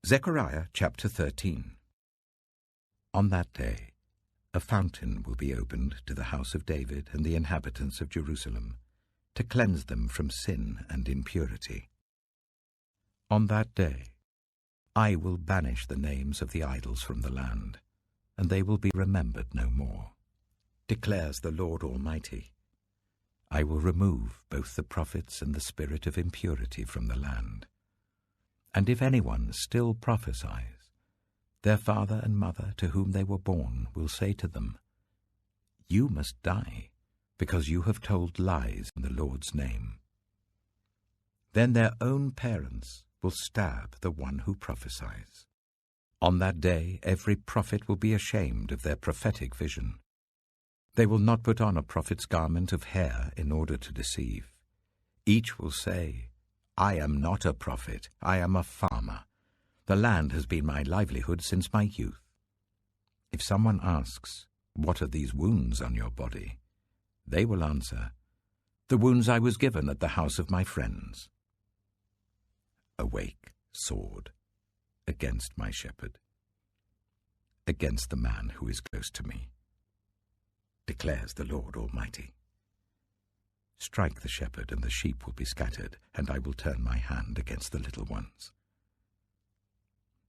Zechariah chapter 13. On that day, a fountain will be opened to the house of David and the inhabitants of Jerusalem, to cleanse them from sin and impurity. On that day, I will banish the names of the idols from the land, and they will be remembered no more, declares the Lord Almighty. I will remove both the prophets and the spirit of impurity from the land. And if anyone still prophesies, their father and mother to whom they were born will say to them, "You must die, because you have told lies in the Lord's name." Then their own parents will stab the one who prophesies. On that day every prophet will be ashamed of their prophetic vision. They will not put on a prophet's garment of hair in order to deceive. Each will say, "I am not a prophet, I am a farmer. The land has been my livelihood since my youth." If someone asks, "What are these wounds on your body?" they will answer, "The wounds I was given at the house of my friends." Awake, sword, against my shepherd, against the man who is close to me, declares the Lord Almighty. Strike the shepherd, and the sheep will be scattered, and I will turn my hand against the little ones.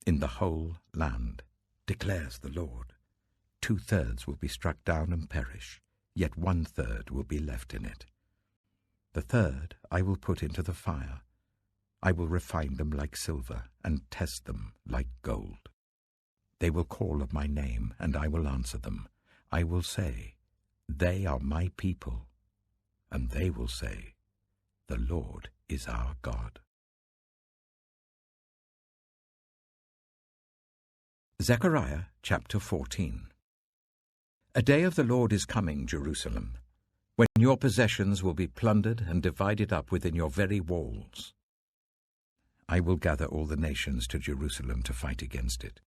In the whole land, declares the Lord, 2/3 will be struck down and perish, yet 1/3 will be left in it. The third I will put into the fire. I will refine them like silver, and test them like gold. They will call on my name, and I will answer them. I will say, "They are my people," and they will say, "The Lord is our God." Zechariah chapter 14. A day of the Lord is coming, Jerusalem, when your possessions will be plundered and divided up within your very walls. I will gather all the nations to Jerusalem to fight against it.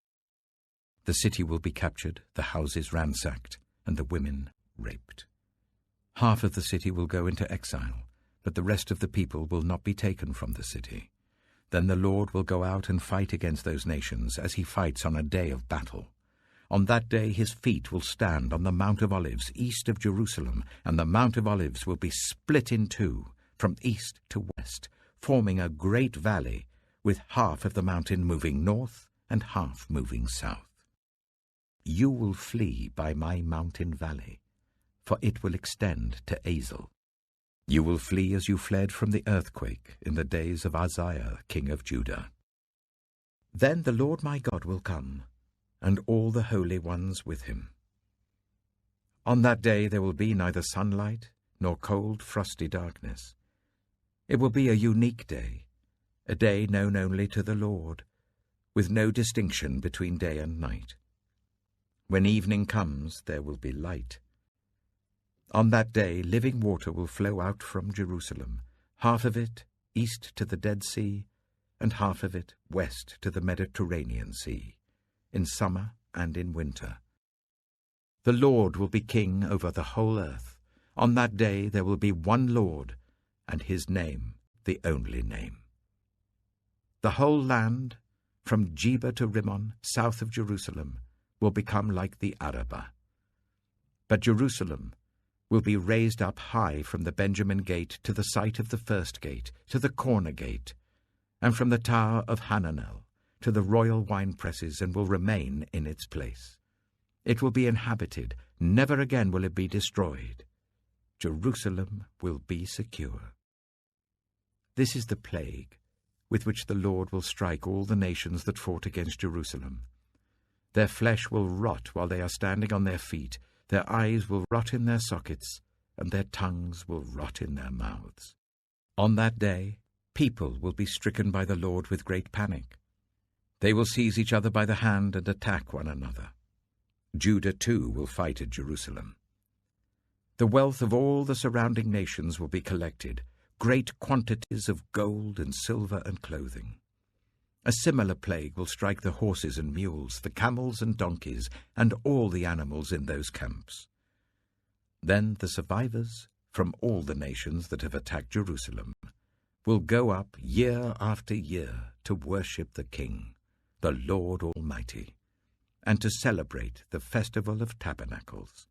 The city will be captured, the houses ransacked, and the women raped. Half of the city will go into exile, but the rest of the people will not be taken from the city. Then the Lord will go out and fight against those nations as he fights on a day of battle. On that day his feet will stand on the Mount of Olives east of Jerusalem, and the Mount of Olives will be split in two, from east to west, forming a great valley, with half of the mountain moving north and half moving south. You will flee by my mountain valley, for it will extend to Azel. You will flee as you fled from the earthquake in the days of Uzziah, king of Judah. Then the Lord my God will come, and all the holy ones with him. On that day there will be neither sunlight nor cold, frosty darkness. It will be a unique day, a day known only to the Lord, with no distinction between day and night. When evening comes, there will be light. On that day living water will flow out from Jerusalem, half of it east to the Dead Sea, and half of it west to the Mediterranean Sea, in summer and in winter. The Lord will be king over the whole earth. On that day there will be one Lord, and his name the only name. The whole land, from Geba to Rimmon, south of Jerusalem, will become like the Arabah. But Jerusalem will be raised up high from the Benjamin gate to the site of the first gate, to the corner gate, and from the tower of Hananel to the royal wine presses, and will remain in its place. It will be inhabited, never again will it be destroyed. Jerusalem will be secure. This is the plague with which the Lord will strike all the nations that fought against Jerusalem. Their flesh will rot while they are standing on their feet, their eyes will rot in their sockets, and their tongues will rot in their mouths. On that day, people will be stricken by the Lord with great panic. They will seize each other by the hand and attack one another. Judah too will fight at Jerusalem. The wealth of all the surrounding nations will be collected, great quantities of gold and silver and clothing. A similar plague will strike the horses and mules, the camels and donkeys, and all the animals in those camps. Then the survivors from all the nations that have attacked Jerusalem will go up year after year to worship the King, the Lord Almighty, and to celebrate the festival of tabernacles.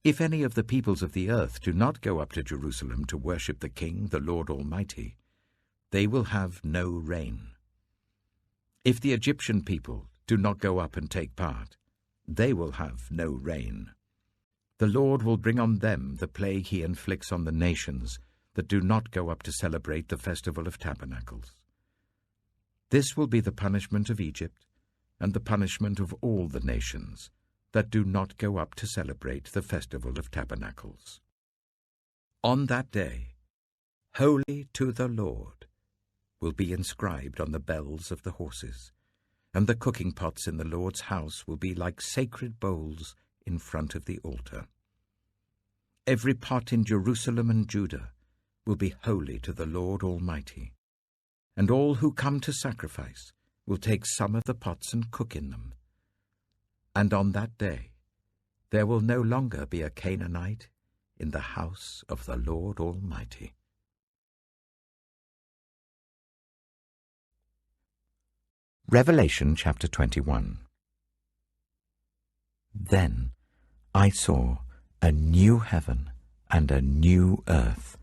If any of the peoples of the earth do not go up to Jerusalem to worship the King, the Lord Almighty, they will have no rain. If the Egyptian people do not go up and take part, they will have no rain. The Lord will bring on them the plague he inflicts on the nations that do not go up to celebrate the festival of tabernacles. This will be the punishment of Egypt and the punishment of all the nations that do not go up to celebrate the festival of tabernacles. On that day, Holy to the Lord will be inscribed on the bells of the horses, and the cooking pots in the Lord's house will be like sacred bowls in front of the altar. Every pot in Jerusalem and Judah will be holy to the Lord Almighty, and all who come to sacrifice will take some of the pots and cook in them. And on that day there will no longer be a Canaanite in the house of the Lord Almighty. Revelation chapter 21. Then I saw a new heaven and a new earth.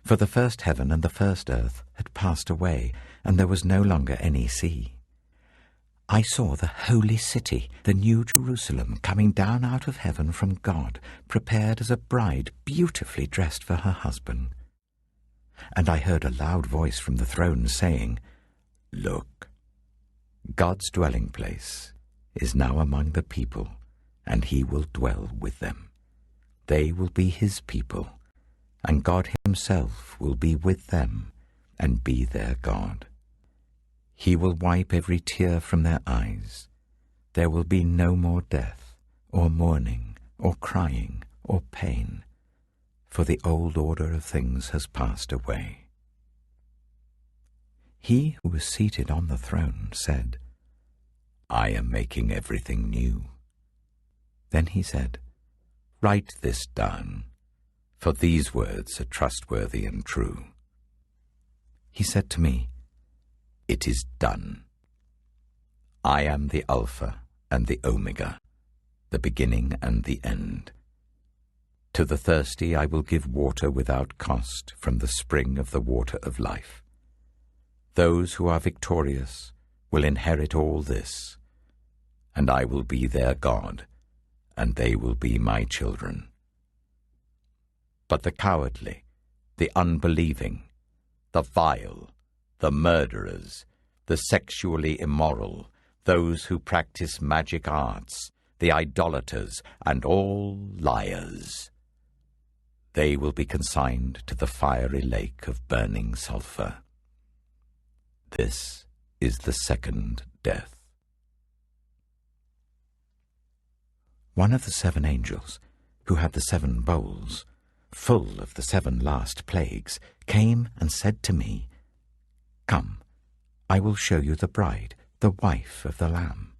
For the first heaven and the first earth had passed away, and there was no longer any sea. I saw the holy city, the new Jerusalem, coming down out of heaven from God, prepared as a bride beautifully dressed for her husband. And I heard a loud voice from the throne saying, Look, God's dwelling place is now among the people, and he will dwell with them. They will be his people, and God himself will be with them and be their God. He will wipe every tear from their eyes. There will be no more death, or mourning, or crying, or pain, for the old order of things has passed away. He who was seated on the throne said, I am making everything new. Then he said, Write this down, for these words are trustworthy and true. He said to me, It is done. I am the Alpha and the Omega, the beginning and the end. To the thirsty I will give water without cost from the spring of the water of life. Those who are victorious will inherit all this, and I will be their God, and they will be my children. But the cowardly, the unbelieving, the vile, the murderers, the sexually immoral, those who practice magic arts, the idolaters, and all liars, they will be consigned to the fiery lake of burning sulfur. This is the second death. One of the 7 angels, who had the 7 bowls, full of the 7 last plagues, came and said to me, Come, I will show you the bride, the wife of the Lamb.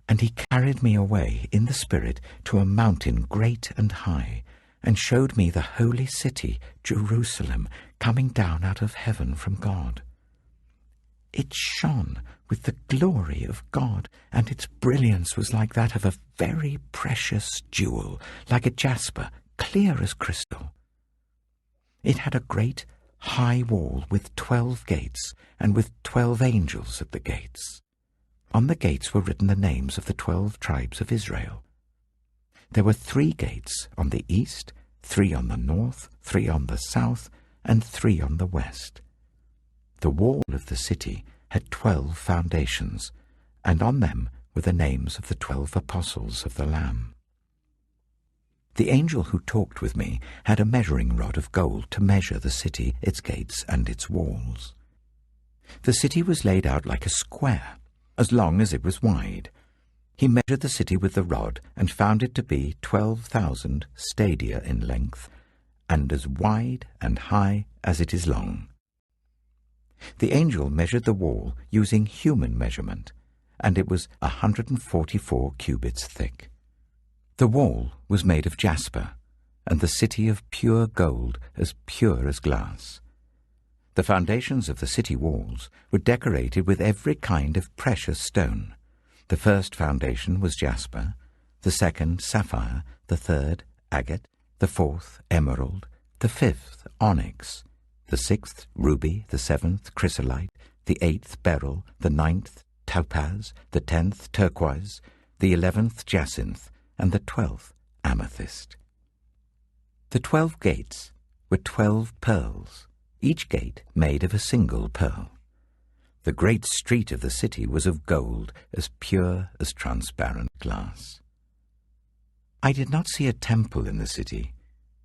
And he carried me away in the Spirit to a mountain great and high, and showed me the holy city, Jerusalem, coming down out of heaven from God. It shone with the glory of God, and its brilliance was like that of a very precious jewel, like a jasper, clear as crystal. It had a great high wall with 12 gates, and with 12 angels at the gates. On the gates were written the names of the 12 tribes of Israel. There were 3 gates on the east, 3 on the north, 3 on the south, and 3 on the west. The wall of the city had 12 foundations, and on them were the names of the 12 apostles of the Lamb. The angel who talked with me had a measuring rod of gold to measure the city, its gates, and its walls. The city was laid out like a square, as long as it was wide. He measured the city with the rod and found it to be 12,000 stadia in length, and as wide and high as it is long. The angel measured the wall using human measurement, and it was 144 cubits thick. The wall was made of jasper, and the city of pure gold, as pure as glass. The foundations of the city walls were decorated with every kind of precious stone. The first foundation was jasper, the second sapphire, the third agate, the fourth emerald, the fifth onyx, the sixth ruby, the seventh chrysolite, the eighth beryl, the ninth topaz, the 10th turquoise, the 11th jacinth, and the 12th amethyst. The 12 gates were 12 pearls, each gate made of a single pearl. The great street of the city was of gold, as pure as transparent glass. I did not see a temple in the city,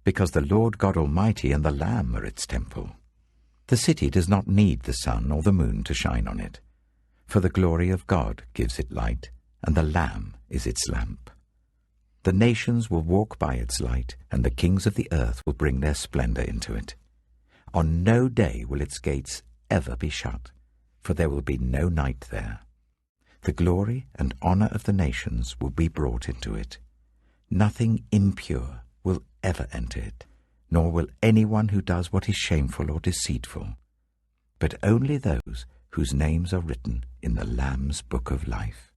because the Lord God Almighty and the Lamb are its temple. The city does not need the sun or the moon to shine on it, for the glory of God gives it light, and the Lamb is its lamp. The nations will walk by its light, and the kings of the earth will bring their splendor into it. On no day will its gates ever be shut, for there will be no night there. The glory and honor of the nations will be brought into it. Nothing impure will ever enter it, nor will anyone who does what is shameful or deceitful, but only those whose names are written in the Lamb's book of life.